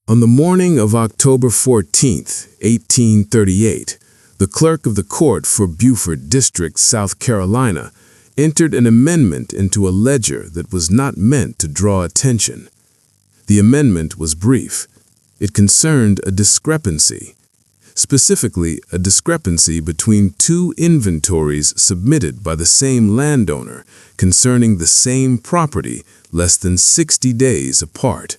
On the morning of October 14, 1838, the clerk of the court for Beaufort District, South Carolina, entered an amendment into a ledger that was not meant to draw attention. The amendment was brief. It concerned a discrepancy, specifically a discrepancy between two inventories submitted by the same landowner concerning the same property less than 60 days apart.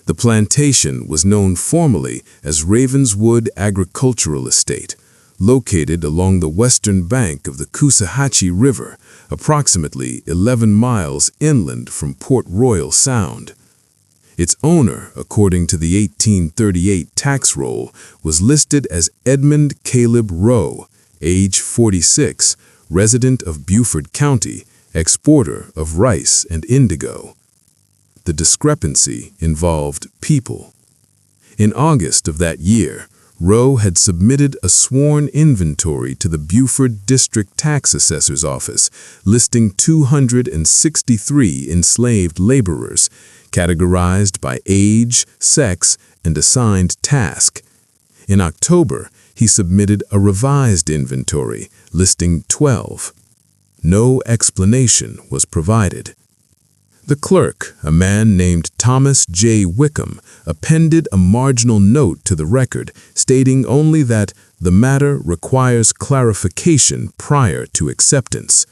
The plantation was known formally as Ravenswood Agricultural Estate, located along the western bank of the Coosawhatchee River, approximately 11 miles inland from Port Royal Sound. Its owner, according to the 1838 tax roll, was listed as Edmund Caleb Rowe, age 46, resident of Beaufort County, exporter of rice and indigo. The discrepancy involved people. In August of that year, Rowe had submitted a sworn inventory to the Beaufort District Tax Assessor's Office, listing 263 enslaved laborers, categorized by age, sex, and assigned task. In October, he submitted a revised inventory, listing 12. No explanation was provided. The clerk, a man named Thomas J. Wickham, appended a marginal note to the record stating only that the matter requires clarification prior to acceptance.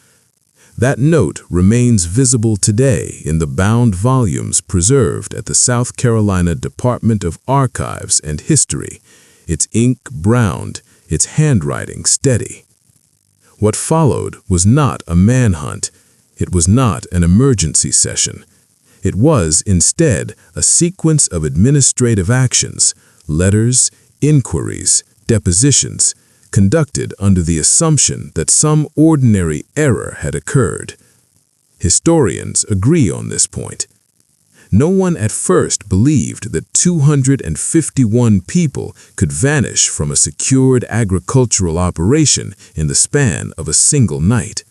That note remains visible today in the bound volumes preserved at the South Carolina Department of Archives and History, its ink browned, its handwriting steady. What followed was not a manhunt. It was not an emergency session. It was, instead, a sequence of administrative actions, letters, inquiries, depositions, conducted under the assumption that some ordinary error had occurred. Historians agree on this point. No one at first believed that 251 people could vanish from a secured agricultural operation in the span of a single night.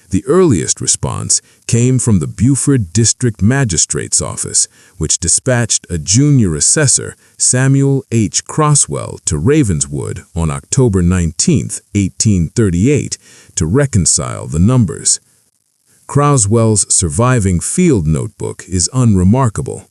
The earliest response came from the Beaufort District Magistrate's Office, which dispatched a junior assessor, Samuel H. Croswell, to Ravenswood on October 19, 1838, to reconcile the numbers. Croswell's surviving field notebook is unremarkable.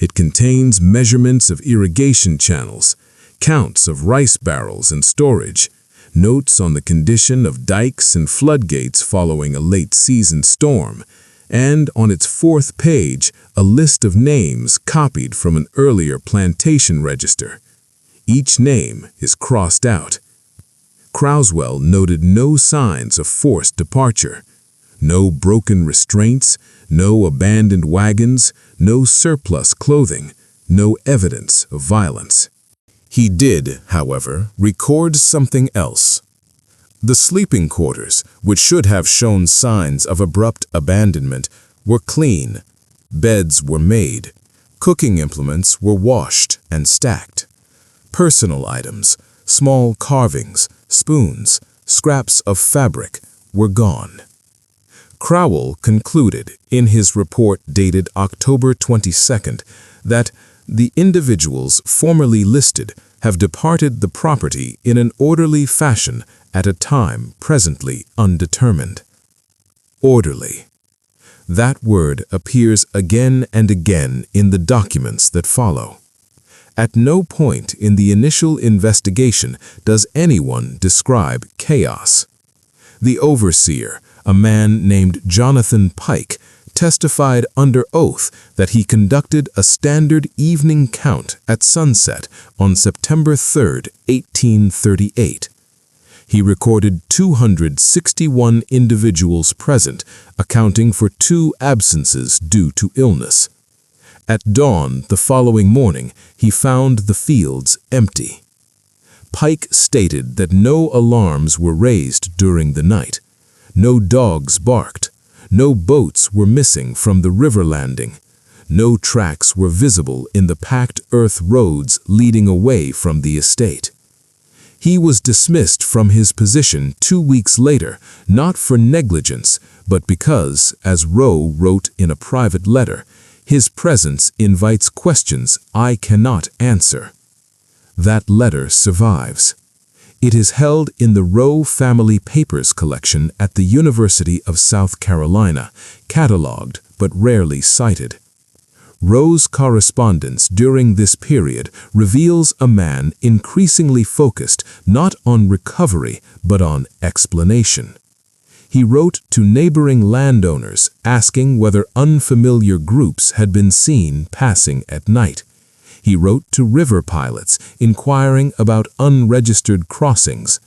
It contains measurements of irrigation channels, counts of rice barrels and storage, notes on the condition of dikes and floodgates following a late-season storm, and on its fourth page, a list of names copied from an earlier plantation register. Each name is crossed out. Croswell noted no signs of forced departure, no broken restraints, no abandoned wagons, no surplus clothing, no evidence of violence. He did, however, record something else. The sleeping quarters, which should have shown signs of abrupt abandonment, were clean. Beds were made. Cooking implements were washed and stacked. Personal items, small carvings, spoons, scraps of fabric, were gone. Crowell concluded in his report dated October 22nd that the individuals formerly listed have departed the property in an orderly fashion at a time presently undetermined. Orderly. That word appears again and again in the documents that follow. At no point in the initial investigation does anyone describe chaos. The overseer, a man named Jonathan Pike, testified under oath that he conducted a standard evening count at sunset on September 3, 1838. He recorded 261 individuals present, accounting for 2 absences due to illness. At dawn the following morning, he found the fields empty. Pike stated that no alarms were raised during the night. No dogs barked. No boats were missing from the river landing. No tracks were visible in the packed earth roads leading away from the estate. He was dismissed from his position 2 weeks later, not for negligence, but because, as Rowe wrote in a private letter, His presence invites questions I cannot answer. That letter survives. It is held in the Rowe Family Papers collection at the University of South Carolina, catalogued but rarely cited. Rowe's correspondence during this period reveals a man increasingly focused not on recovery but on explanation. He wrote to neighboring landowners asking whether unfamiliar groups had been seen passing at night. He wrote to river pilots inquiring about unregistered crossings.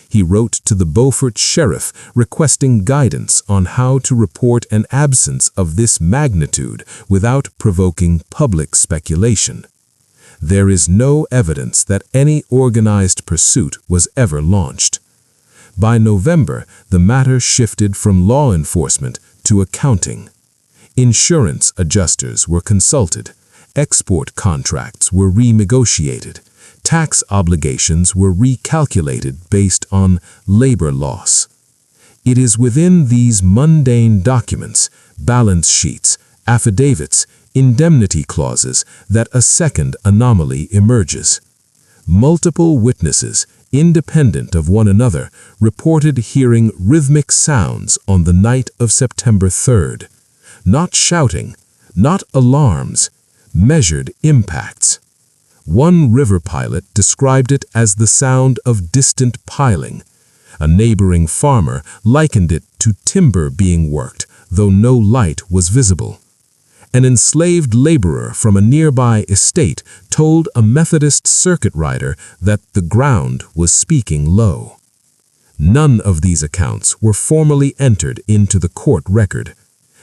He wrote to the Beaufort sheriff requesting guidance on how to report an absence of this magnitude without provoking public speculation. There is no evidence that any organized pursuit was ever launched. By November, the matter shifted from law enforcement to accounting. Insurance adjusters were consulted. Export contracts were renegotiated. Tax obligations were recalculated based on labor loss. It is within these mundane documents, balance sheets, affidavits, indemnity clauses, that a second anomaly emerges. Multiple witnesses, independent of one another, reported hearing rhythmic sounds on the night of September 3rd. Not shouting, not alarms, measured impacts. One river pilot described it as the sound of distant piling. A neighboring farmer likened it to timber being worked, though no light was visible. An enslaved laborer from a nearby estate told a Methodist circuit rider that the ground was speaking low. None of these accounts were formally entered into the court record.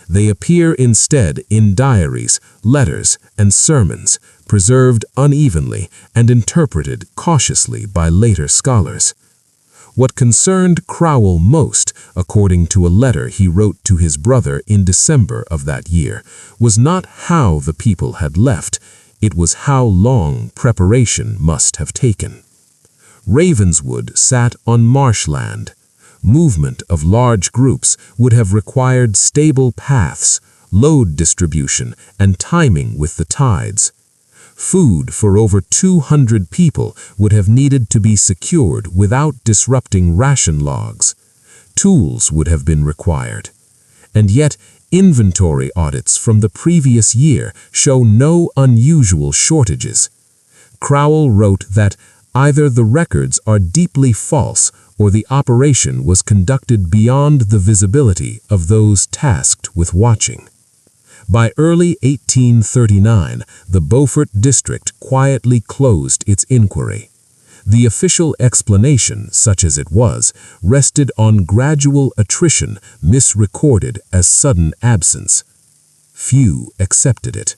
They appear instead in diaries, letters, and sermons, preserved unevenly and interpreted cautiously by later scholars. What concerned Crowell most, according to a letter he wrote to his brother in December of that year, was not how the people had left, it was how long preparation must have taken. Ravenswood sat on marshland. Movement of large groups would have required stable paths, load distribution, and timing with the tides. Food for over 200 people would have needed to be secured without disrupting ration logs. Tools would have been required. And yet, inventory audits from the previous year show no unusual shortages. Crowell wrote that either the records are deeply false or the operation was conducted beyond the visibility of those tasked with watching. By early 1839, the Beaufort District quietly closed its inquiry. The official explanation, such as it was, rested on gradual attrition misrecorded as sudden absence. Few accepted it.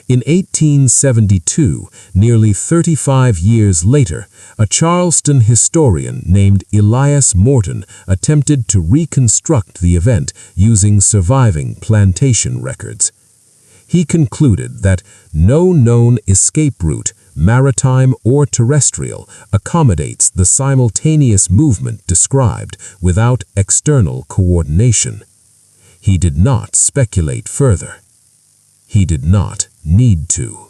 In 1872, nearly 35 years later, a Charleston historian named Elias Morton attempted to reconstruct the event using surviving plantation records. He concluded that no known escape route, maritime or terrestrial, accommodates the simultaneous movement described without external coordination. He did not speculate further. He did not need to.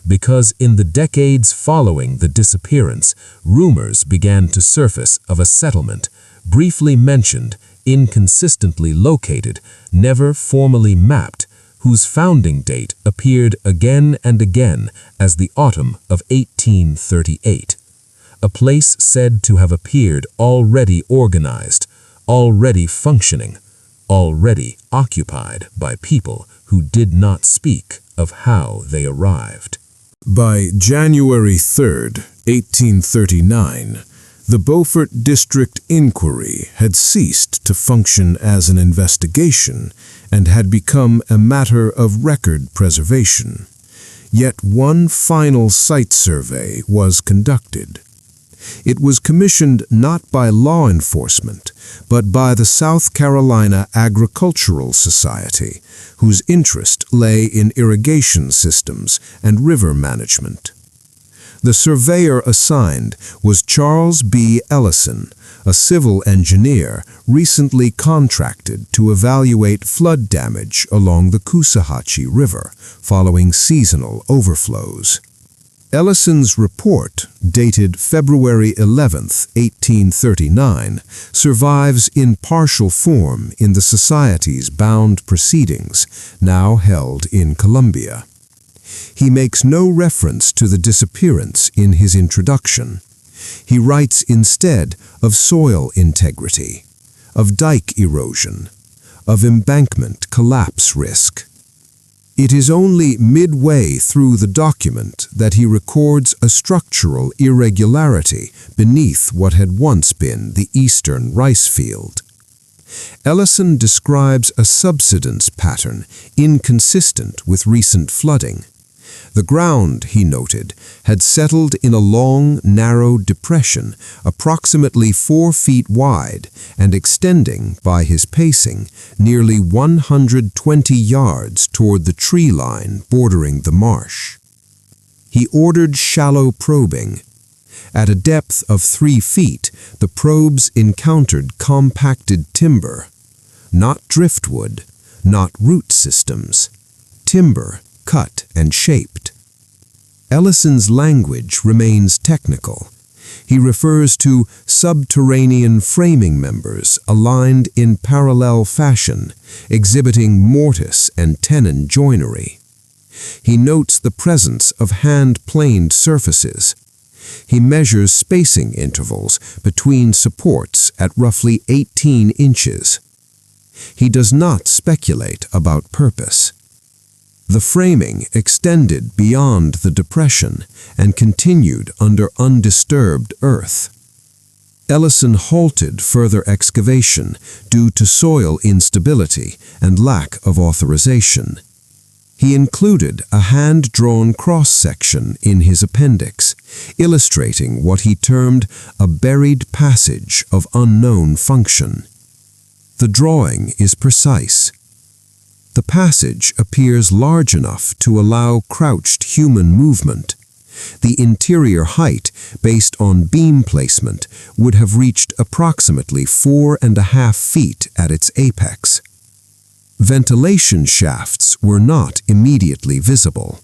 Because in the decades following the disappearance, rumors began to surface of a settlement, briefly mentioned, inconsistently located, never formally mapped, whose founding date appeared again and again as the autumn of 1838. A place said to have appeared already organized, already functioning, already occupied by people who did not speak of how they arrived. By January 3, 1839, the Beaufort District inquiry had ceased to function as an investigation and had become a matter of record preservation. Yet one final site survey was conducted. It was commissioned not by law enforcement, but by the South Carolina Agricultural Society, whose interest lay in irrigation systems and river management. The surveyor assigned was Charles B. Ellison, a civil engineer recently contracted to evaluate flood damage along the Coosawhatchee River following seasonal overflows. Ellison's report, dated February 11, 1839, survives in partial form in the Society's bound proceedings, now held in Columbia. He makes no reference to the disappearance in his introduction. He writes instead of soil integrity, of dike erosion, of embankment collapse risk. It is only midway through the document that he records a structural irregularity beneath what had once been the eastern rice field. Ellison describes a subsidence pattern inconsistent with recent flooding. The ground, he noted, had settled in a long, narrow depression approximately 4 feet wide and extending, by his pacing, nearly 120 yards toward the tree line bordering the marsh. He ordered shallow probing. At a depth of 3 feet, the probes encountered compacted timber, not driftwood, not root systems, timber cut and shaped. Ellison's language remains technical. He refers to subterranean framing members aligned in parallel fashion, exhibiting mortise and tenon joinery. He notes the presence of hand-planed surfaces. He measures spacing intervals between supports at roughly 18 inches. He does not speculate about purpose. The framing extended beyond the depression and continued under undisturbed earth. Ellison halted further excavation due to soil instability and lack of authorization. He included a hand-drawn cross-section in his appendix, illustrating what he termed a buried passage of unknown function. The drawing is precise. The passage appears large enough to allow crouched human movement. The interior height, based on beam placement, would have reached approximately 4.5 feet at its apex. Ventilation shafts were not immediately visible.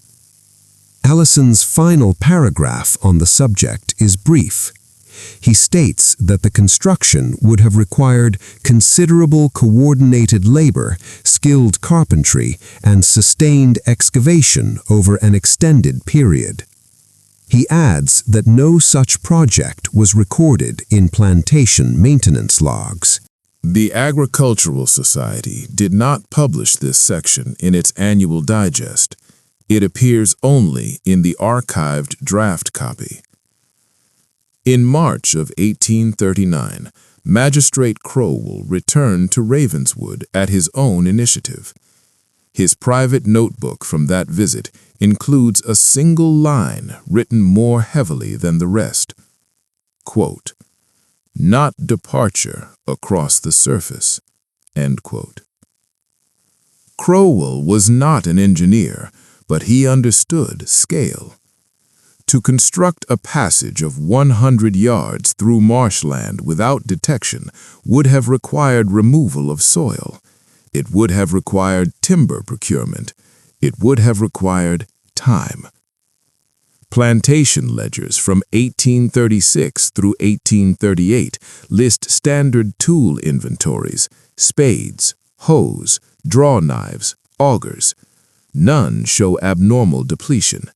Ellison's final paragraph on the subject is brief. He states that the construction would have required considerable coordinated labor, skilled carpentry, and sustained excavation over an extended period. He adds that no such project was recorded in plantation maintenance logs. The Agricultural Society did not publish this section in its annual digest. It appears only in the archived draft copy. In March of 1839, Magistrate Crowell returned to Ravenswood at his own initiative. His private notebook from that visit includes a single line written more heavily than the rest. Quote, "Not departure across the surface." End quote. Crowell was not an engineer, but he understood scale. To construct a passage of 100 yards through marshland without detection would have required removal of soil. It would have required timber procurement. It would have required time. Plantation ledgers from 1836 through 1838 list standard tool inventories: spades, hoes, draw knives, augers. None show abnormal depletion.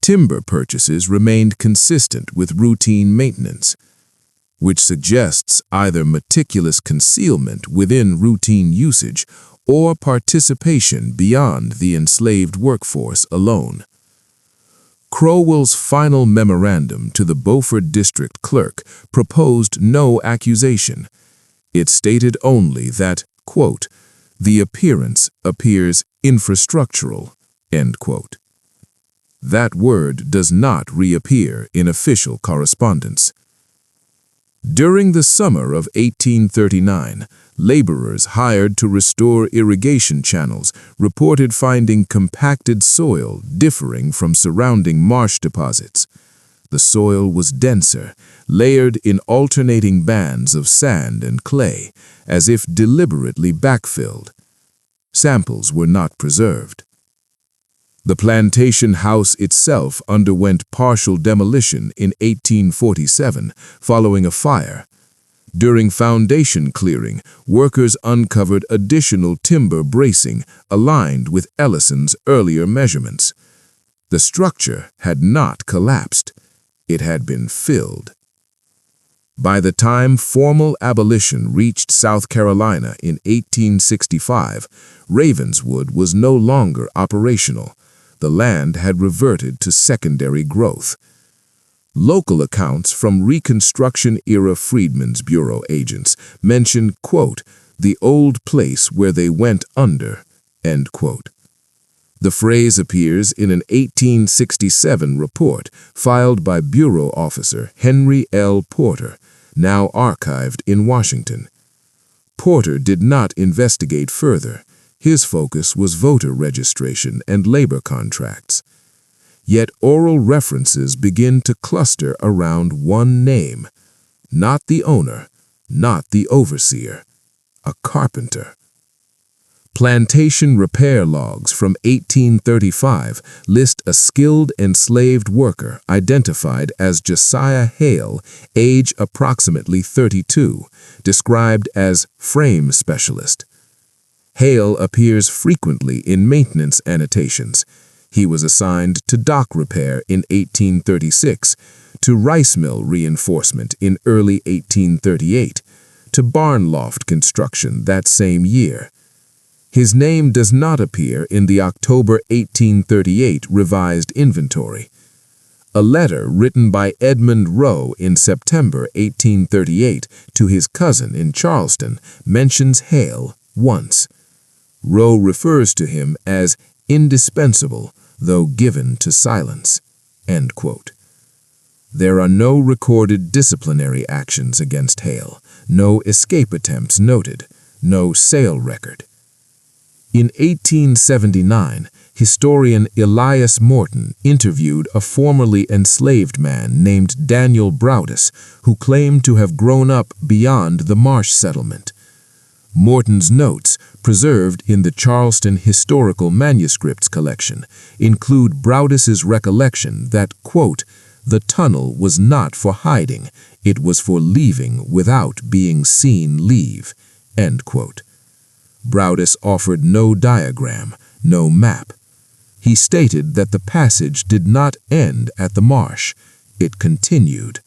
Timber purchases remained consistent with routine maintenance, which suggests either meticulous concealment within routine usage or participation beyond the enslaved workforce alone. Crowell's final memorandum to the Beaufort District clerk proposed no accusation. It stated only that, quote, "The appearance appears infrastructural," end quote. That word does not reappear in official correspondence. During the summer of 1839, laborers hired to restore irrigation channels reported finding compacted soil differing from surrounding marsh deposits. The soil was denser, layered in alternating bands of sand and clay, as if deliberately backfilled. Samples were not preserved. The plantation house itself underwent partial demolition in 1847 following a fire. During foundation clearing, workers uncovered additional timber bracing aligned with Ellison's earlier measurements. The structure had not collapsed. It had been filled. By the time formal abolition reached South Carolina in 1865, Ravenswood was no longer operational. The land had reverted to secondary growth. Local accounts from Reconstruction-era Freedmen's Bureau agents mention, quote, "the old place where they went under," end quote. The phrase appears in an 1867 report filed by Bureau officer Henry L. Porter, now archived in Washington. Porter did not investigate further. His focus was voter registration and labor contracts. Yet oral references begin to cluster around one name, not the owner, not the overseer, a carpenter. Plantation repair logs from 1835 list a skilled enslaved worker identified as Josiah Hale, age approximately 32, described as frame specialist. Hale appears frequently in maintenance annotations. He was assigned to dock repair in 1836, to rice mill reinforcement in early 1838, to barn loft construction that same year. His name does not appear in the October 1838 revised inventory. A letter written by Edmund Rowe in September 1838 to his cousin in Charleston mentions Hale once. Rowe refers to him as indispensable, though given to silence, end quote. There are no recorded disciplinary actions against Hale, no escape attempts noted, no sale record. In 1879, historian Elias Morton interviewed a formerly enslaved man named Daniel Broudus, who claimed to have grown up beyond the Marsh settlement. Morton's notes, preserved in the Charleston Historical Manuscripts collection, include Broudus's recollection that, quote, "the tunnel was not for hiding, it was for leaving without being seen leave," end quote. Broudus offered no diagram, no map. He stated that the passage did not end at the marsh, it continued.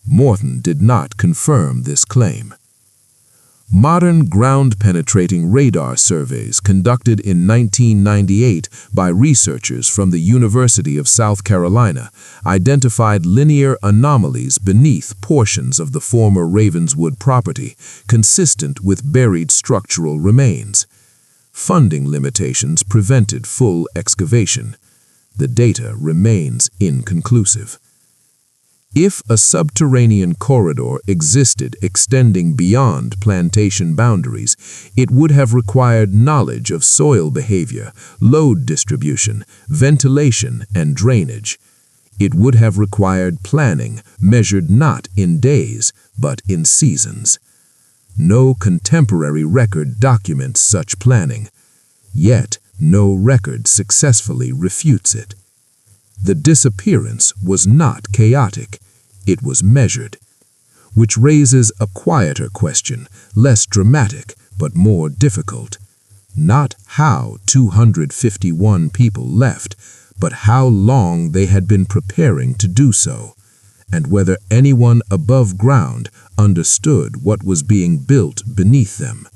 Morton did not confirm this claim. Modern ground-penetrating radar surveys conducted in 1998 by researchers from the University of South Carolina identified linear anomalies beneath portions of the former Ravenswood property, consistent with buried structural remains. Funding limitations prevented full excavation. The data remains inconclusive. If a subterranean corridor existed extending beyond plantation boundaries, it would have required knowledge of soil behavior, load distribution, ventilation, and drainage. It would have required planning measured not in days, but in seasons. No contemporary record documents such planning, yet no record successfully refutes it. The disappearance was not chaotic, it was measured, which raises a quieter question, less dramatic but more difficult. Not how 251 people left, but how long they had been preparing to do so, and whether anyone above ground understood what was being built beneath them.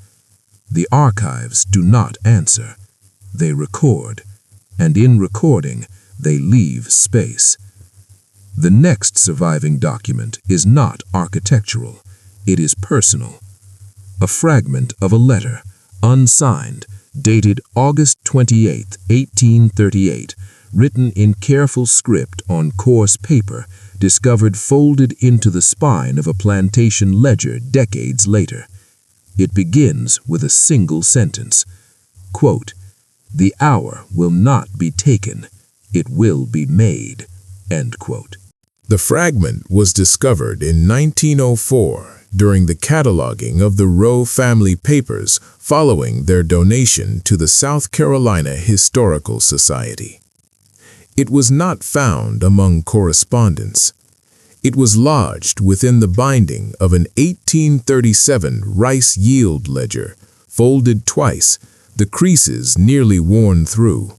The archives do not answer. They record, and in recording, they leave space. The next surviving document is not architectural, it is personal. A fragment of a letter, unsigned, dated August 28, 1838, written in careful script on coarse paper, discovered folded into the spine of a plantation ledger decades later. It begins with a single sentence, quote, "The hour will not be taken, it will be made," end quote. The fragment was discovered in 1904 during the cataloging of the Rowe family papers following their donation to the South Carolina Historical Society. It was not found among correspondence. It was lodged within the binding of an 1837 rice yield ledger, folded twice, the creases nearly worn through.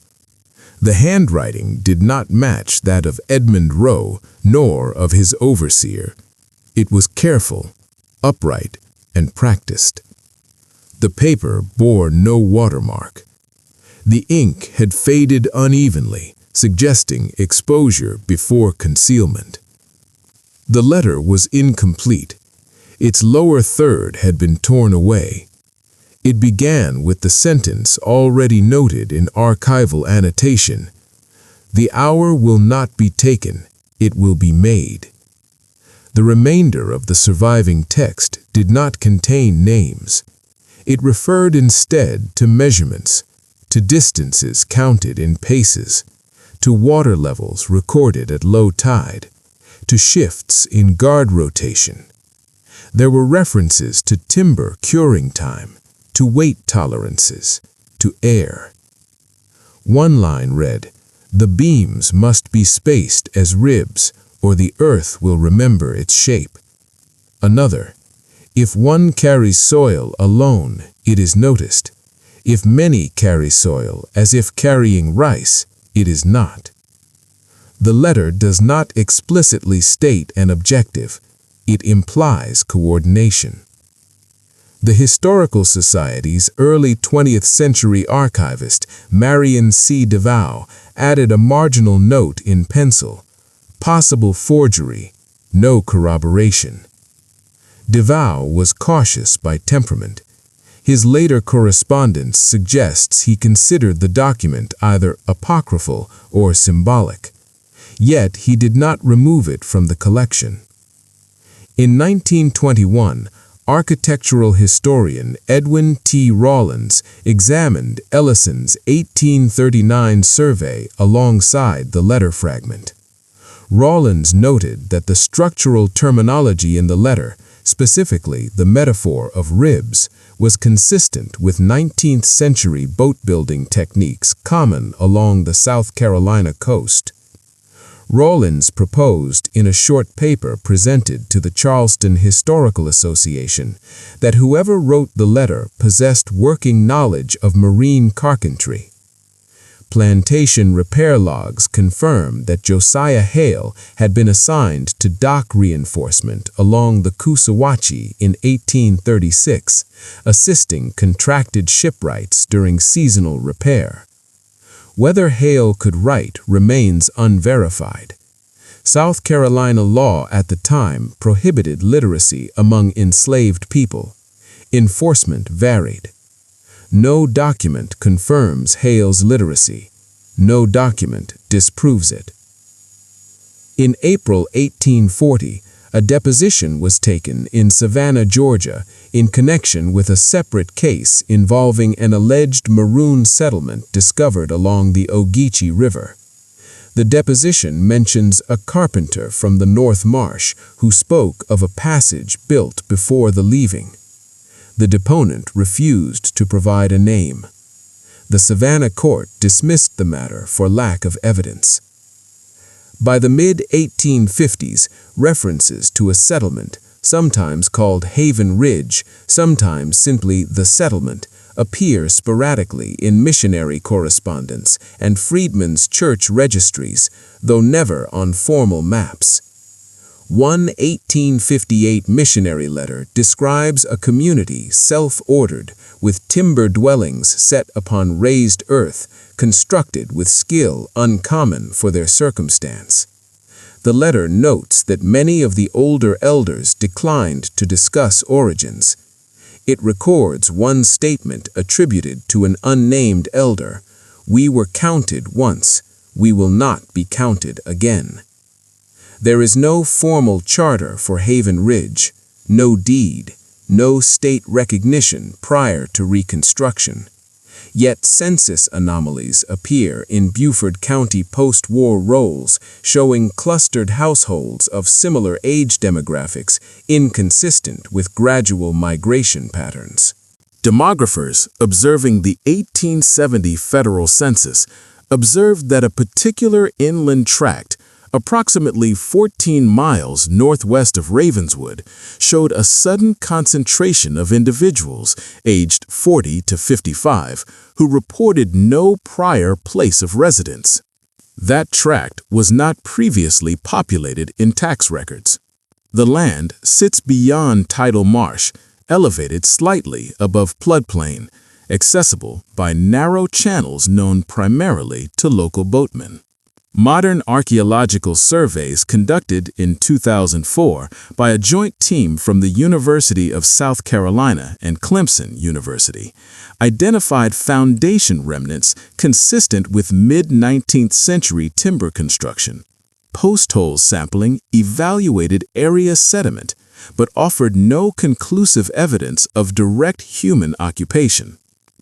The handwriting did not match that of Edmund Rowe nor of his overseer. It was careful, upright, and practiced. The paper bore no watermark. The ink had faded unevenly, suggesting exposure before concealment. The letter was incomplete. Its lower third had been torn away. It began with the sentence already noted in archival annotation, "The hour will not be taken, it will be made." The remainder of the surviving text did not contain names. It referred instead to measurements, to distances counted in paces, to water levels recorded at low tide, to shifts in guard rotation. There were references to timber curing time, to weight tolerances, to air. One line read, "The beams must be spaced as ribs, or the earth will remember its shape." Another, "If one carries soil alone, it is noticed. If many carry soil as if carrying rice, it is not." The letter does not explicitly state an objective. It implies coordination. The Historical Society's early 20th century archivist, Marion C. DeVoe, added a marginal note in pencil, "Possible forgery, no corroboration." DeVoe was cautious by temperament. His later correspondence suggests he considered the document either apocryphal or symbolic. Yet he did not remove it from the collection. In 1921, architectural historian Edwin T. Rawlins examined Ellison's 1839 survey alongside the letter fragment. Rawlins noted that the structural terminology in the letter, specifically the metaphor of ribs, was consistent with 19th century boat-building techniques common along the South Carolina coast. Rawlins proposed in a short paper presented to the Charleston Historical Association that whoever wrote the letter possessed working knowledge of marine carpentry. Plantation repair logs confirm that Josiah Hale had been assigned to dock reinforcement along the Coosawhatchee in 1836, assisting contracted shipwrights during seasonal repair. Whether Hale could write remains unverified. South Carolina law at the time prohibited literacy among enslaved people. Enforcement varied. No document confirms Hale's literacy. No document disproves it. In April 1840, a deposition was taken in Savannah, Georgia, in connection with a separate case involving an alleged maroon settlement discovered along the Ogeechee River. The deposition mentions a carpenter from the North Marsh who spoke of a passage built before the leaving. The deponent refused to provide a name. The Savannah court dismissed the matter for lack of evidence. By the mid-1850s, references to a settlement, sometimes called Haven Ridge, sometimes simply the settlement, appear sporadically in missionary correspondence and freedmen's church registries, though never on formal maps. One 1858 missionary letter describes a community self-ordered, with timber dwellings set upon raised earth, constructed with skill uncommon for their circumstance. The letter notes that many of the older elders declined to discuss origins. It records one statement attributed to an unnamed elder, "We were counted once, we will not be counted again." There is no formal charter for Haven Ridge, no deed, no state recognition prior to Reconstruction. Yet census anomalies appear in Beaufort County post-war rolls, showing clustered households of similar age demographics inconsistent with gradual migration patterns. Demographers observing the 1870 federal census observed that a particular inland tract, approximately 14 miles northwest of Ravenswood, showed a sudden concentration of individuals aged 40 to 55 who reported no prior place of residence. That tract was not previously populated in tax records. The land sits beyond tidal marsh, elevated slightly above floodplain, accessible by narrow channels known primarily to local boatmen. Modern archaeological surveys conducted in 2004 by a joint team from the University of South Carolina and Clemson University identified foundation remnants consistent with mid-19th century timber construction. Post-hole sampling evaluated area sediment, but offered no conclusive evidence of direct human occupation.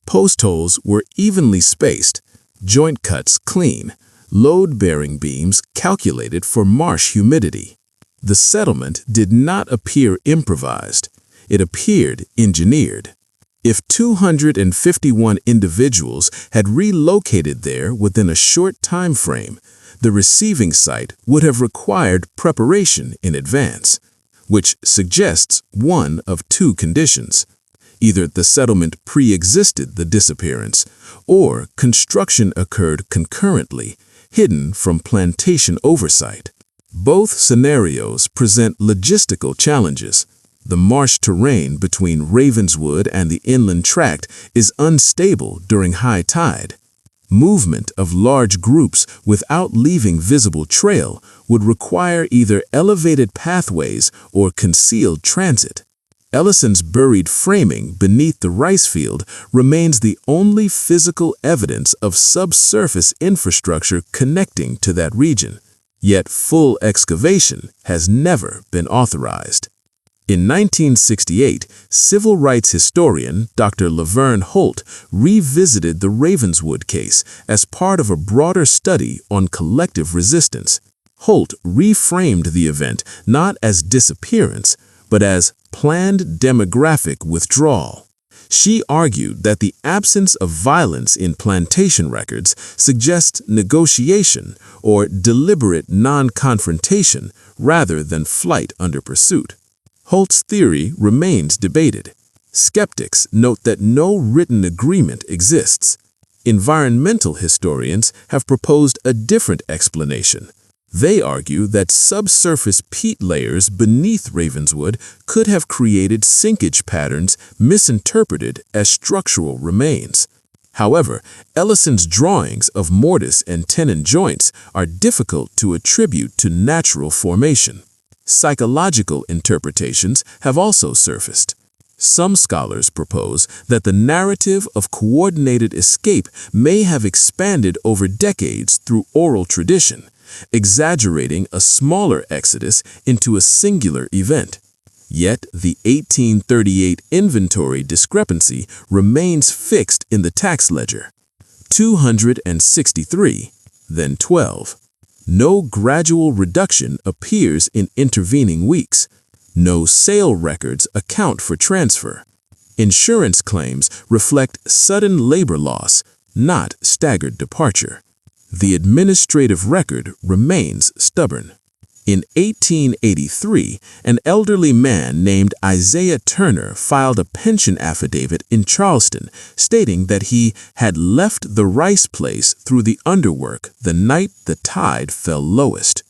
Post-holes were evenly spaced, joint cuts clean, load-bearing beams calculated for marsh humidity. The settlement did not appear improvised. It appeared engineered. If 251 individuals had relocated there within a short time frame, the receiving site would have required preparation in advance, which suggests one of two conditions. Either the settlement pre-existed the disappearance, or construction occurred concurrently, hidden from plantation oversight. Both scenarios present logistical challenges. The marsh terrain between Ravenswood and the inland tract is unstable during high tide. Movement of large groups without leaving visible trail would require either elevated pathways or concealed transit. Ellison's buried framing beneath the rice field remains the only physical evidence of subsurface infrastructure connecting to that region, yet full excavation has never been authorized. In 1968, civil rights historian Dr. Laverne Holt revisited the Ravenswood case as part of a broader study on collective resistance. Holt reframed the event not as disappearance, but as planned demographic withdrawal. She argued that the absence of violence in plantation records suggests negotiation or deliberate non-confrontation rather than flight under pursuit. Holt's theory remains debated. Skeptics note that no written agreement exists. Environmental historians have proposed a different explanation. They argue that subsurface peat layers beneath Ravenswood could have created sinkage patterns misinterpreted as structural remains. However, Ellison's drawings of mortise and tenon joints are difficult to attribute to natural formation. Psychological interpretations have also surfaced. Some scholars propose that the narrative of coordinated escape may have expanded over decades through oral tradition, exaggerating a smaller exodus into a singular event. Yet the 1838 inventory discrepancy remains fixed in the tax ledger. 263, then 12. No gradual reduction appears in intervening weeks. No sale records account for transfer. Insurance claims reflect sudden labor loss, not staggered departure. The administrative record remains stubborn. In 1883, an elderly man named Isaiah Turner filed a pension affidavit in Charleston stating that he had left the rice place through the underwork the night the tide fell lowest.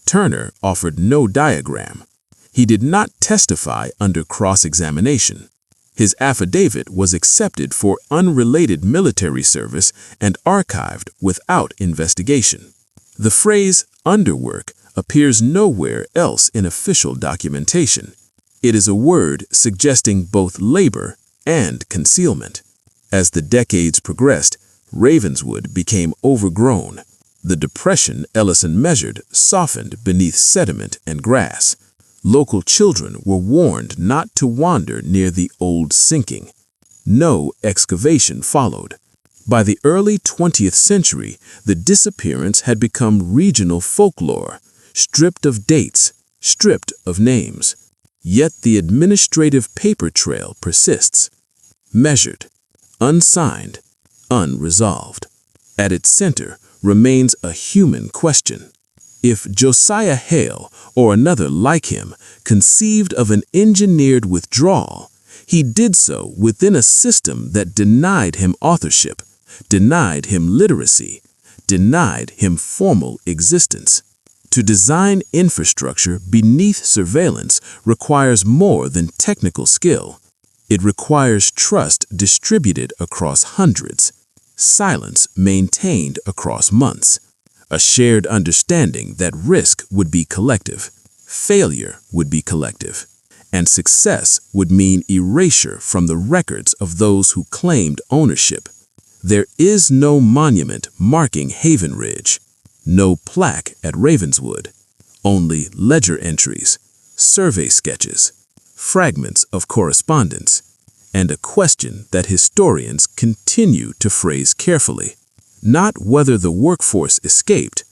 Turner offered no diagram. He did not testify under cross-examination. His affidavit was accepted for unrelated military service and archived without investigation. The phrase underwork appears nowhere else in official documentation. It is a word suggesting both labor and concealment. As the decades progressed, Ravenswood became overgrown. The depression Ellison measured softened beneath sediment and grass. Local children were warned not to wander near the old sinking. No excavation followed. By the early 20th century, the disappearance had become regional folklore, stripped of dates, stripped of names. Yet the administrative paper trail persists, measured, unsigned, unresolved. At its center remains a human question. If Josiah Hale, or another like him, conceived of an engineered withdrawal, he did so within a system that denied him authorship, denied him literacy, denied him formal existence. To design infrastructure beneath surveillance requires more than technical skill. It requires trust distributed across hundreds, silence maintained across months, a shared understanding that risk would be collective, failure would be collective, and success would mean erasure from the records of those who claimed ownership. There is no monument marking Haven Ridge, no plaque at Ravenswood, only ledger entries, survey sketches, fragments of correspondence, and a question that historians continue to phrase carefully. Not whether the workforce escaped,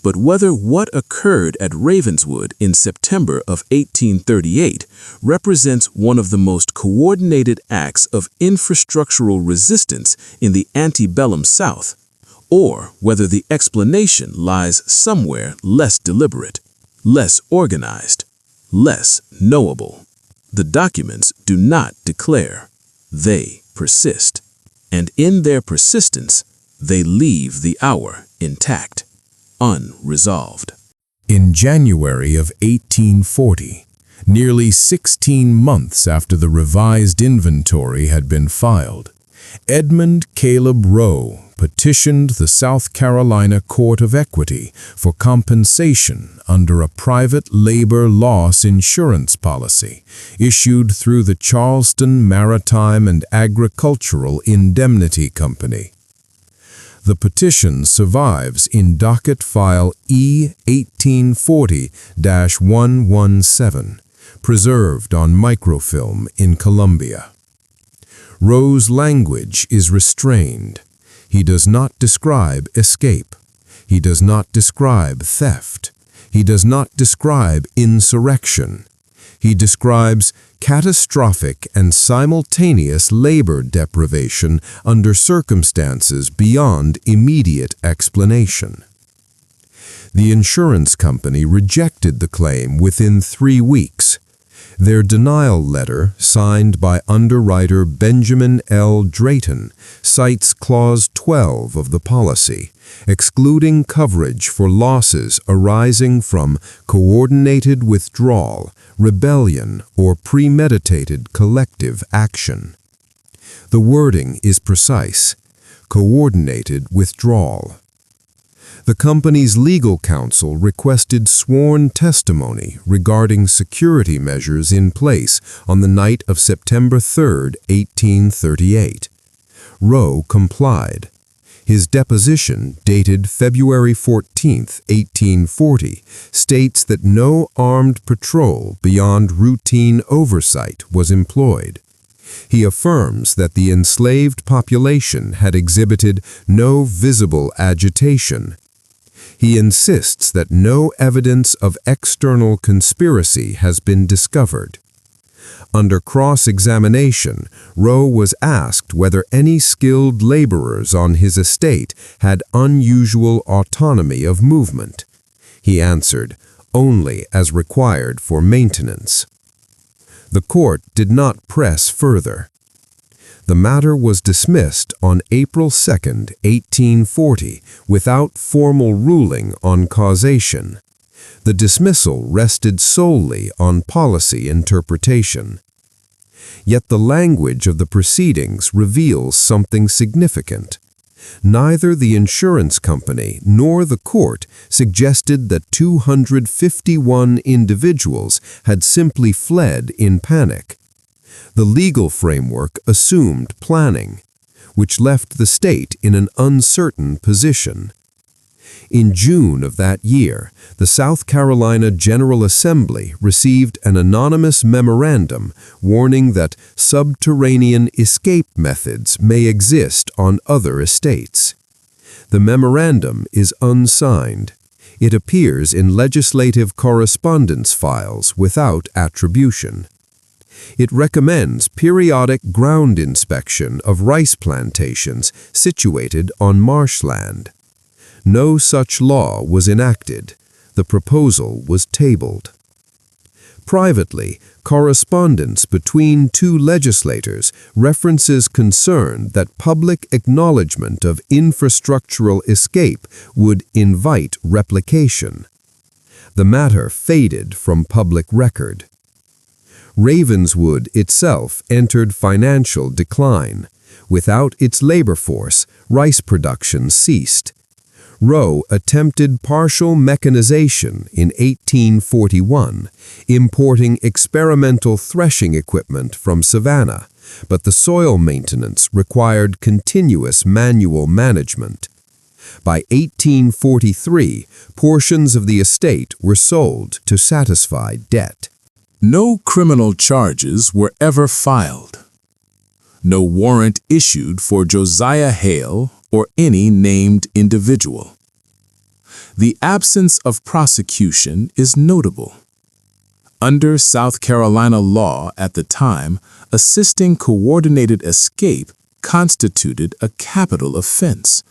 but whether what occurred at Ravenswood in September of 1838 represents one of the most coordinated acts of infrastructural resistance in the antebellum South, or whether the explanation lies somewhere less deliberate, less organized, less knowable. The documents do not declare, they persist, and in their persistence, they leave the hour intact, unresolved. In January of 1840, nearly 16 months after the revised inventory had been filed, Edmund Caleb Rowe petitioned the South Carolina Court of Equity for compensation under a private labor loss insurance policy issued through the Charleston Maritime and Agricultural Indemnity Company. The petition survives in docket file E1840-117, preserved on microfilm in Columbia. Rowe's language is restrained. He does not describe escape. He does not describe theft. He does not describe insurrection. He describes catastrophic and simultaneous labor deprivation under circumstances beyond immediate explanation. The insurance company rejected the claim within 3 weeks. Their denial letter, signed by underwriter Benjamin L. Drayton, cites Clause 12 of the policy, excluding coverage for losses arising from coordinated withdrawal, rebellion, or premeditated collective action. The wording is precise: coordinated withdrawal. The company's legal counsel requested sworn testimony regarding security measures in place on the night of September 3, 1838. Rowe complied. His deposition, dated February 14, 1840, states that no armed patrol beyond routine oversight was employed. He affirms that the enslaved population had exhibited no visible agitation. He insists that no evidence of external conspiracy has been discovered. Under cross-examination, Rowe was asked whether any skilled laborers on his estate had unusual autonomy of movement. He answered, only as required for maintenance. The court did not press further. The matter was dismissed on April 2, 1840, without formal ruling on causation. The dismissal rested solely on policy interpretation. Yet the language of the proceedings reveals something significant. Neither the insurance company nor the court suggested that 251 individuals had simply fled in panic. The legal framework assumed planning, which left the state in an uncertain position. In June of that year, the South Carolina General Assembly received an anonymous memorandum warning that subterranean escape methods may exist on other estates. The memorandum is unsigned. It appears in legislative correspondence files without attribution. It recommends periodic ground inspection of rice plantations situated on marshland. No such law was enacted. The proposal was tabled. Privately, correspondence between two legislators references concern that public acknowledgement of infrastructural escape would invite replication. The matter faded from public record. Ravenswood itself entered financial decline. Without its labor force, rice production ceased. Rowe attempted partial mechanization in 1841, importing experimental threshing equipment from Savannah, but the soil maintenance required continuous manual management. By 1843, portions of the estate were sold to satisfy debt. No criminal charges were ever filed. No warrant issued for Josiah Hale or any named individual. The absence of prosecution is notable. Under South Carolina law at the time, assisting coordinated escape constituted a capital offense.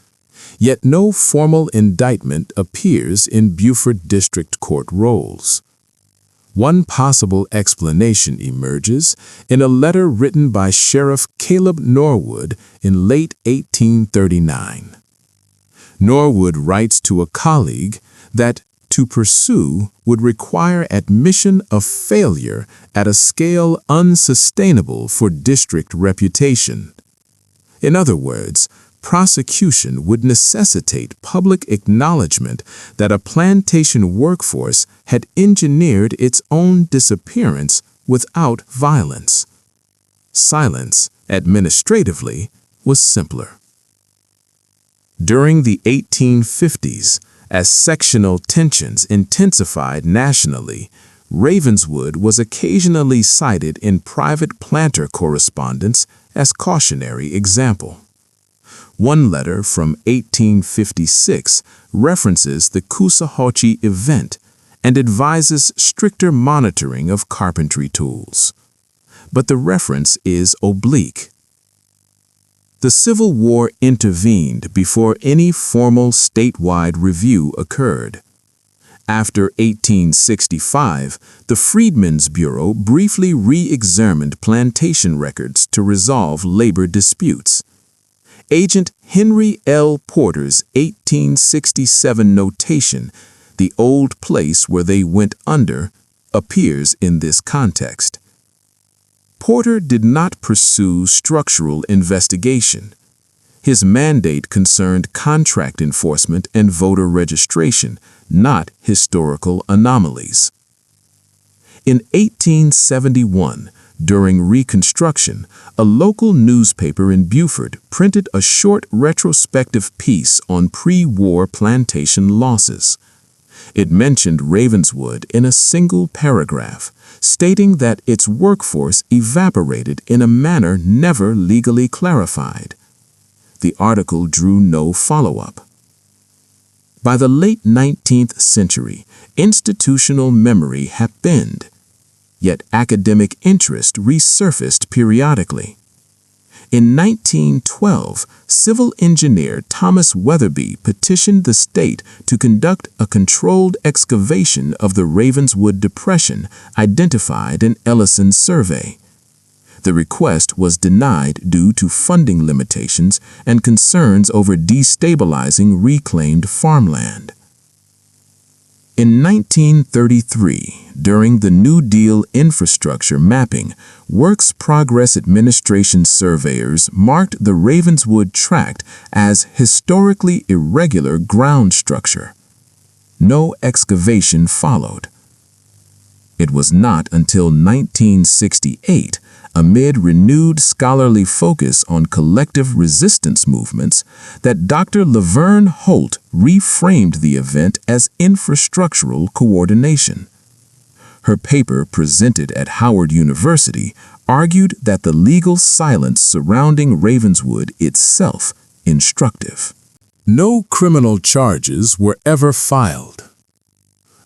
Yet no formal indictment appears in Beaufort District Court rolls. One possible explanation emerges in a letter written by Sheriff Caleb Norwood in late 1839. Norwood writes to a colleague that to pursue would require admission of failure at a scale unsustainable for district reputation. In other words, prosecution would necessitate public acknowledgement that a plantation workforce had engineered its own disappearance without violence. Silence, administratively, was simpler. During the 1850s, as sectional tensions intensified nationally, Ravenswood was occasionally cited in private planter correspondence as cautionary example. One letter from 1856 references the Coosawhatchee event and advises stricter monitoring of carpentry tools. But the reference is oblique. The Civil War intervened before any formal statewide review occurred. After 1865, the Freedmen's Bureau briefly re-examined plantation records to resolve labor disputes. Agent Henry L. Porter's 1867 notation, "The old place where they went under," appears in this context. Porter did not pursue structural investigation. His mandate concerned contract enforcement and voter registration, not historical anomalies. In 1871, during Reconstruction, a local newspaper in Beaufort printed a short retrospective piece on pre-war plantation losses. It mentioned Ravenswood in a single paragraph, stating that its workforce evaporated in a manner never legally clarified. The article drew no follow-up. By the late 19th century, institutional memory had thinned, yet academic interest resurfaced periodically. In 1912, civil engineer Thomas Weatherby petitioned the state to conduct a controlled excavation of the Ravenswood Depression identified in Ellison's survey. The request was denied due to funding limitations and concerns over destabilizing reclaimed farmland. In 1933, during the New Deal infrastructure mapping, Works Progress Administration surveyors marked the Ravenswood tract as historically irregular ground structure. No excavation followed. It was not until 1968, amid renewed scholarly focus on collective resistance movements, that Dr. Laverne Holt reframed the event as infrastructural coordination. Her paper, presented at Howard University, argued that the legal silence surrounding Ravenswood itself instructive. No criminal charges were ever filed.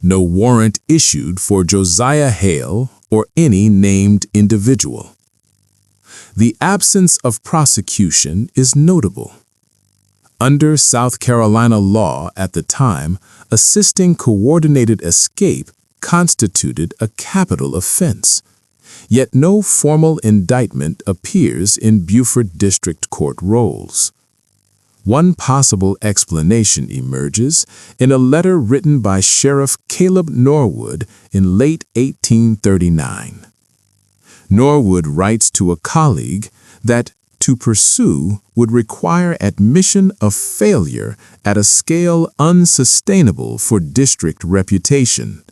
No warrant issued for Josiah Hale or any named individual. The absence of prosecution is notable. Under South Carolina law at the time, assisting coordinated escape constituted a capital offense, yet no formal indictment appears in Beaufort District Court rolls. One possible explanation emerges in a letter written by Sheriff Caleb Norwood in late 1839. Norwood writes to a colleague that to pursue would require admission of failure at a scale unsustainable for district reputation.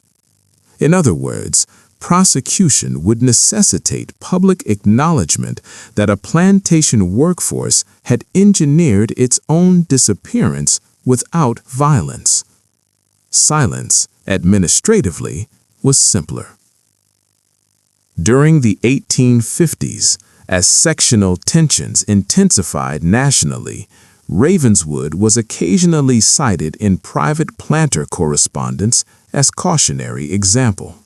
In other words, prosecution would necessitate public acknowledgement that a plantation workforce had engineered its own disappearance without violence. Silence, administratively, was simpler. During the 1850s, as sectional tensions intensified nationally, Ravenswood was occasionally cited in private planter correspondence as cautionary example.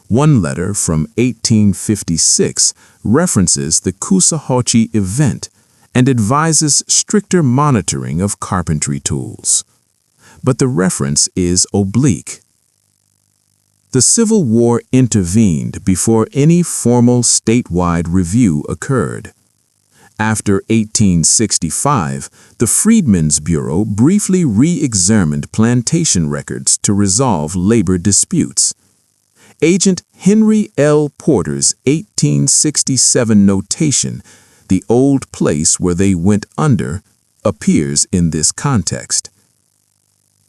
One letter from 1856 references the Coosawhatchee event and advises stricter monitoring of carpentry tools. But the reference is oblique. The Civil War intervened before any formal statewide review occurred. After 1865, the Freedmen's Bureau briefly re-examined plantation records to resolve labor disputes. Agent Henry L. Porter's 1867 notation, "The old place where they went under," appears in this context.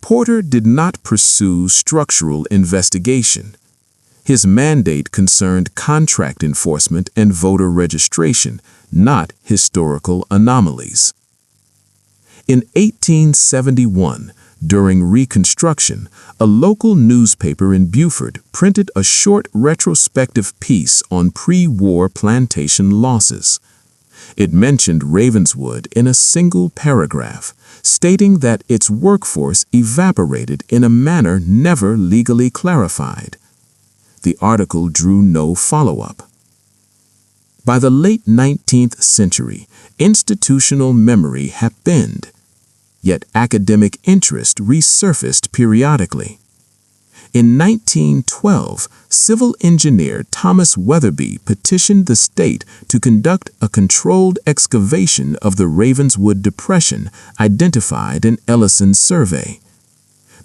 Porter did not pursue structural investigation. His mandate concerned contract enforcement and voter registration, not historical anomalies. In 1871, during Reconstruction, a local newspaper in Beaufort printed a short retrospective piece on pre-war plantation losses. It mentioned Ravenswood in a single paragraph, stating that its workforce evaporated in a manner never legally clarified. The article drew no follow-up. By the late 19th century, institutional memory had thinned, yet academic interest resurfaced periodically. In 1912, civil engineer Thomas Weatherby petitioned the state to conduct a controlled excavation of the Ravenswood Depression identified in Ellison's survey.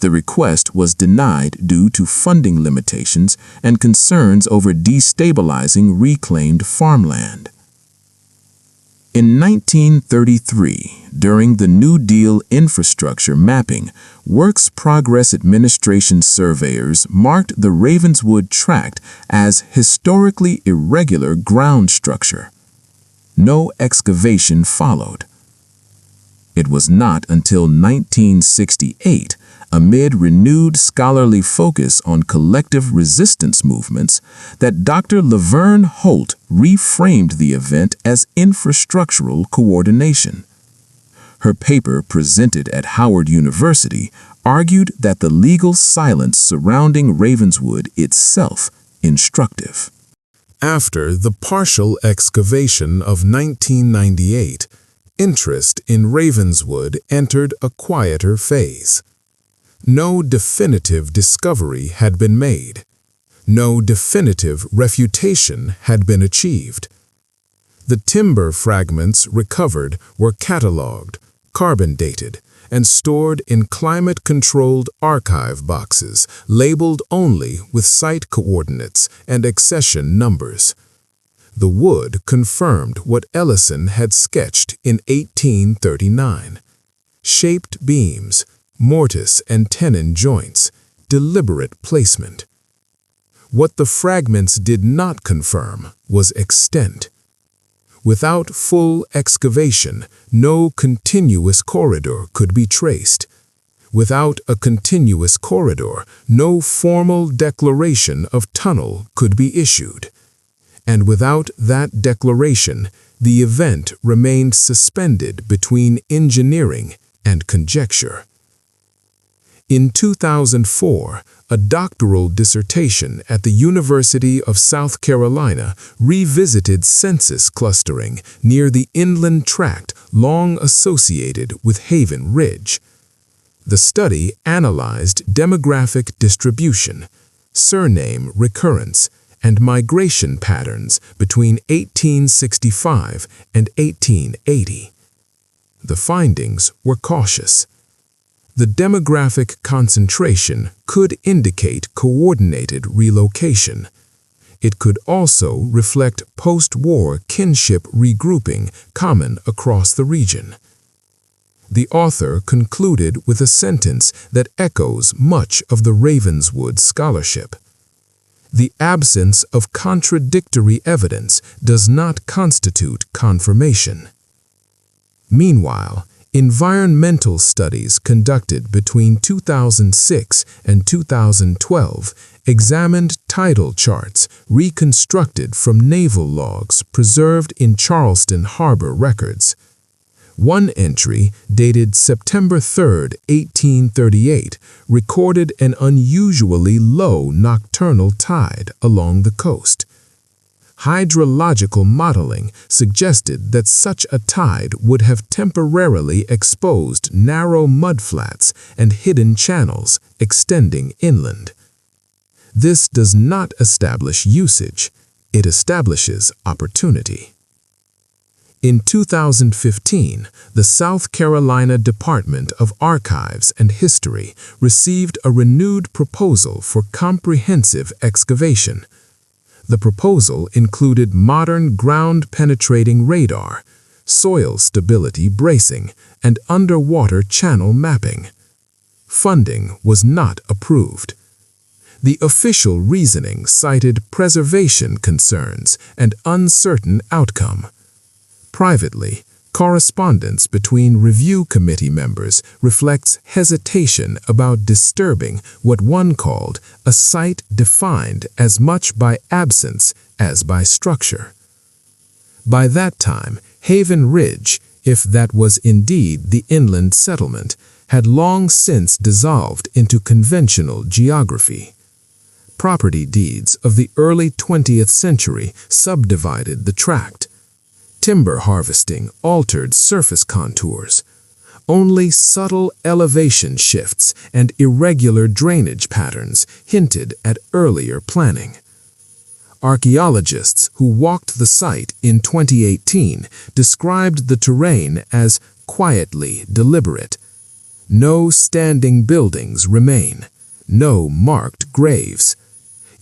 The request was denied due to funding limitations and concerns over destabilizing reclaimed farmland. In 1933, during the New Deal infrastructure mapping, Works Progress Administration surveyors marked the Ravenswood tract as historically irregular ground structure. No excavation followed. It was not until 1968, amid renewed scholarly focus on collective resistance movements, that Dr. Laverne Holt reframed the event as infrastructural coordination. Her paper, presented at Howard University, argued that the legal silence surrounding Ravenswood itself instructive. After the partial excavation of 1998, interest in Ravenswood entered a quieter phase. No definitive discovery had been made. No definitive refutation had been achieved. The timber fragments recovered were catalogued, carbon dated, and stored in climate-controlled archive boxes labeled only with site coordinates and accession numbers. The wood confirmed what Ellison had sketched in 1839. Shaped beams, mortise and tenon joints, deliberate placement. What the fragments did not confirm was extent. Without full excavation, no continuous corridor could be traced. Without a continuous corridor, no formal declaration of tunnel could be issued. And without that declaration, the event remained suspended between engineering and conjecture. In 2004, a doctoral dissertation at the University of South Carolina revisited census clustering near the inland tract long associated with Haven Ridge. The study analyzed demographic distribution, surname recurrence, and migration patterns between 1865 and 1880. The findings were cautious. The demographic concentration could indicate coordinated relocation. It could also reflect post-war kinship regrouping common across the region. The author concluded with a sentence that echoes much of the Ravenswood scholarship. The absence of contradictory evidence does not constitute confirmation. Meanwhile, environmental studies conducted between 2006 and 2012 examined tidal charts reconstructed from naval logs preserved in Charleston Harbor records. One entry, dated September 3, 1838, recorded an unusually low nocturnal tide along the coast. Hydrological modeling suggested that such a tide would have temporarily exposed narrow mudflats and hidden channels extending inland. This does not establish usage, it establishes opportunity. In 2015, the South Carolina Department of Archives and History received a renewed proposal for comprehensive excavation. The proposal included modern ground-penetrating radar, soil stability bracing, and underwater channel mapping. Funding was not approved. The official reasoning cited preservation concerns and uncertain outcome. Privately, correspondence between review committee members reflects hesitation about disturbing what one called a site defined as much by absence as by structure. By that time, Haven Ridge, if that was indeed the inland settlement, had long since dissolved into conventional geography. Property deeds of the early 20th century subdivided the tract. Timber harvesting altered surface contours. Only subtle elevation shifts and irregular drainage patterns hinted at earlier planning. Archaeologists who walked the site in 2018 described the terrain as quietly deliberate. No standing buildings remain, no marked graves.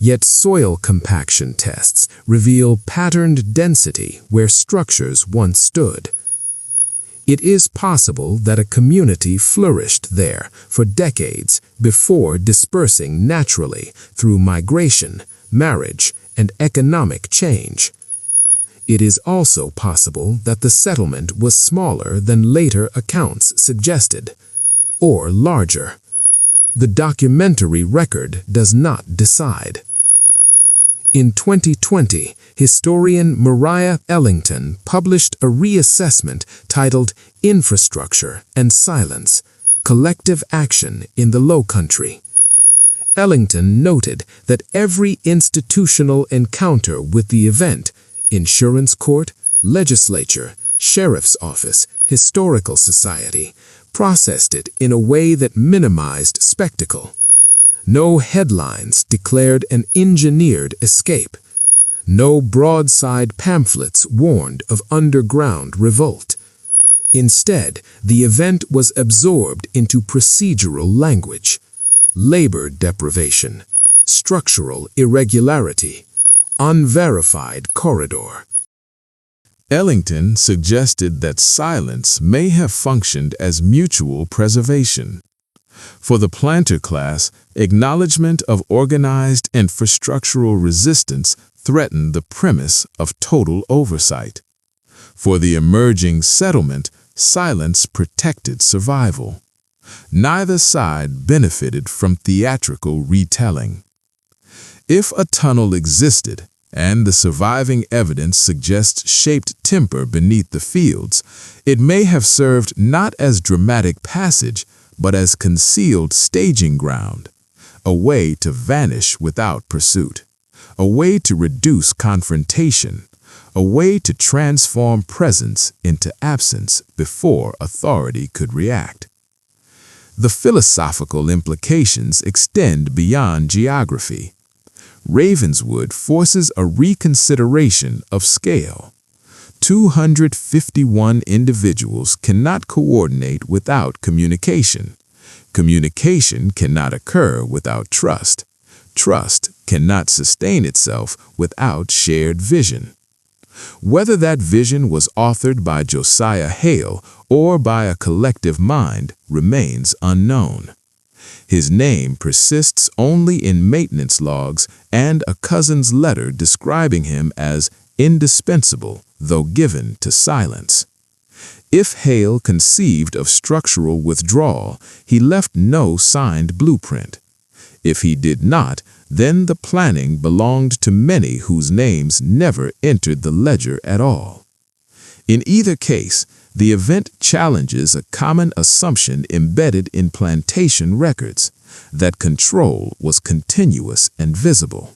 Yet soil compaction tests reveal patterned density where structures once stood. It is possible that a community flourished there for decades before dispersing naturally through migration, marriage, and economic change. It is also possible that the settlement was smaller than later accounts suggested, or larger. The documentary record does not decide. In 2020, historian Mariah Ellington published a reassessment titled Infrastructure and Silence: Collective Action in the Lowcountry. Ellington noted that every institutional encounter with the event, insurance court, legislature, sheriff's office, historical society, processed it in a way that minimized spectacle. No headlines declared an engineered escape. No broadside pamphlets warned of underground revolt. Instead, the event was absorbed into procedural language: labor deprivation, structural irregularity, unverified corridor. Ellington suggested that silence may have functioned as mutual preservation. For the planter class, acknowledgement of organized infrastructural resistance threatened the premise of total oversight. For the emerging settlement, silence protected survival. Neither side benefited from theatrical retelling. If a tunnel existed, and the surviving evidence suggests shaped timber beneath the fields, it may have served not as dramatic passage, but as concealed staging ground, a way to vanish without pursuit, a way to reduce confrontation, a way to transform presence into absence before authority could react. The philosophical implications extend beyond geography. Ravenswood forces a reconsideration of scale. 251 individuals cannot coordinate without communication. Communication cannot occur without trust. Trust cannot sustain itself without shared vision. Whether that vision was authored by Josiah Hale or by a collective mind remains unknown. His name persists only in maintenance logs and a cousin's letter describing him as indispensable, though given to silence. If Hale conceived of structural withdrawal, he left no signed blueprint. If he did not, then the planning belonged to many whose names never entered the ledger at all. In either case, the event challenges a common assumption embedded in plantation records, that control was continuous and visible.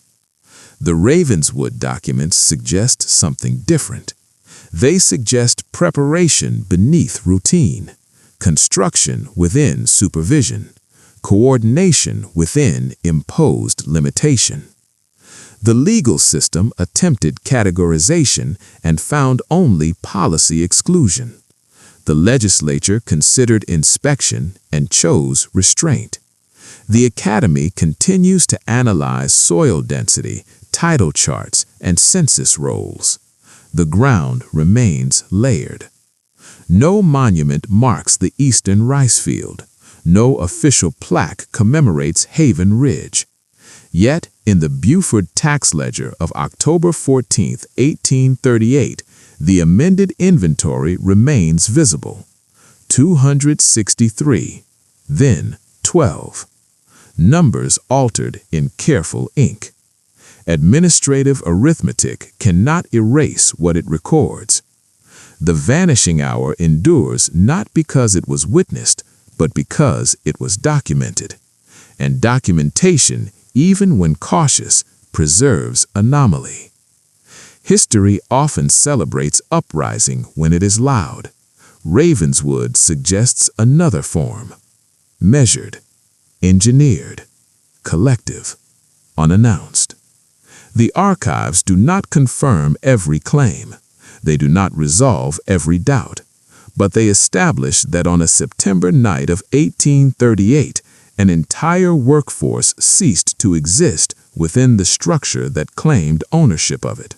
The Ravenswood documents suggest something different. They suggest preparation beneath routine, construction within supervision, coordination within imposed limitation. The legal system attempted categorization and found only policy exclusion. The legislature considered inspection and chose restraint. The Academy continues to analyze soil density, tidal charts, and census rolls. The ground remains layered. No monument marks the eastern rice field. No official plaque commemorates Haven Ridge. Yet, in the Beaufort tax ledger of October 14, 1838, the amended inventory remains visible. 263, then 12. Numbers altered in careful ink. Administrative arithmetic cannot erase what it records. The vanishing hour endures not because it was witnessed, but because it was documented. And documentation, even when cautious, preserves anomaly. History often celebrates uprising when it is loud. Ravenswood suggests another form: measured, engineered, collective, unannounced. The archives do not confirm every claim. They do not resolve every doubt. But they establish that on a September night of 1838, an entire workforce ceased to exist within the structure that claimed ownership of it.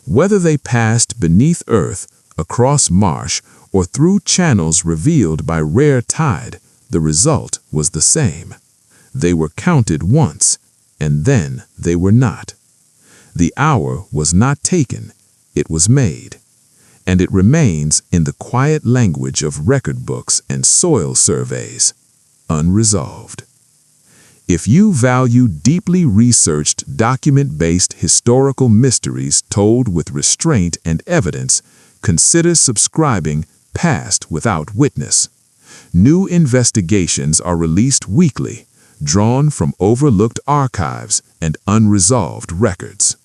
Whether they passed beneath earth, across marsh, or through channels revealed by rare tide, the result was the same. They were counted once, and then they were not. The hour was not taken, it was made. And it remains in the quiet language of record books and soil surveys, unresolved. If you value deeply researched, document-based historical mysteries told with restraint and evidence, consider subscribing Past Without Witness. New investigations are released weekly, drawn from overlooked archives and unresolved records.